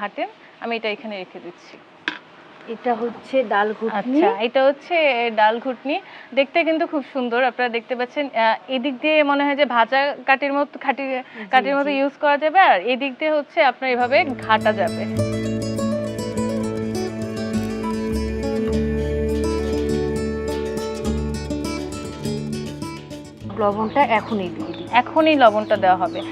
ঘাটেন আমি এটা এখানে রেখে দিচ্ছি। এটা হচ্ছে ডাল ঘুটনি। আচ্ছা, এটা হচ্ছে ডাল ঘুটনি। দেখতে কিন্তু খুব সুন্দর, আপনারা দেখতে পাচ্ছেন। এদিক দিয়ে মনে হয় যে ভাজা কাঠির মতো ইউজ করা যাবে, আর এদিক দিয়ে হচ্ছে আপনার এভাবে ঘাটা যাবে। লবণটা এখনই দিয়ে দিই। এখনই লবণটা দেওয়া হবে।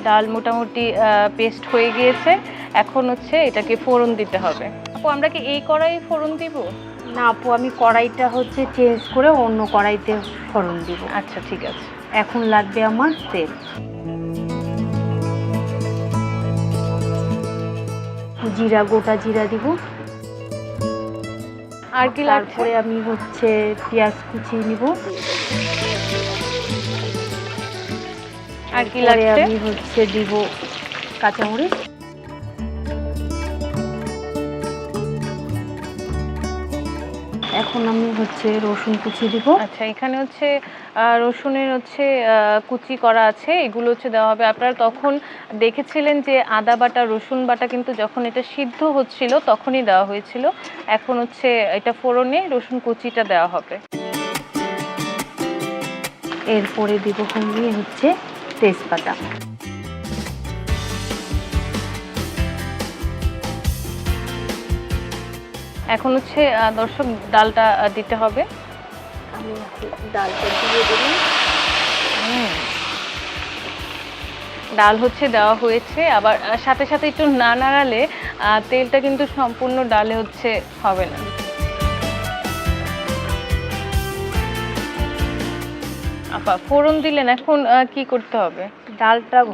ডাল মোটামুটি পেস্ট হয়ে গিয়েছে, এখন হচ্ছে এটাকে ফোড়ন দিতে হবে। আপু আমরা কি এই কড়াই ফোড়ন দিব? না আপু, আমি কড়াইটা হচ্ছে চেঞ্জ করে অন্য কড়াইতে ফোড়ন দিব। আচ্ছা ঠিক আছে। এখন লাগবে আমার তেল। জিরা, গোটা জিরা দিব। আর কি লাগছে? তারপরে আমি হচ্ছে পেঁয়াজ কুচি নিব। আর কি লাগছে? আমি হচ্ছে দিব কাঁচামরিচ। এখন আমি হচ্ছে রসুন কুচি দিব। আচ্ছা, এখানে হচ্ছে রসুনের হচ্ছে কুচি করা আছে, এগুলো হচ্ছে দেওয়া হবে। আপনারা তখন দেখেছিলেন যে আদা বাটা রসুন বাটা কিন্তু যখন এটা সিদ্ধ হচ্ছিল তখনই দেওয়া হয়েছিল। এখন হচ্ছে এটা ফোড়নে রসুন কুচিটা দেওয়া হবে। এরপরে দিব হচ্ছে তেজপাতা। এখন হচ্ছে দর্শক ডালটা দিতে হবে। আমি ডালটা দিয়ে দিলাম। ডাল হচ্ছে দেওয়া হয়েছে, আবার সাথে সাথে একটু না নাড়ালে তেলটা কিন্তু সম্পূর্ণ ডালে হচ্ছে হবে না। আপা ফোড়ন দিলেন, এখন কি করতে হবে? ডালটা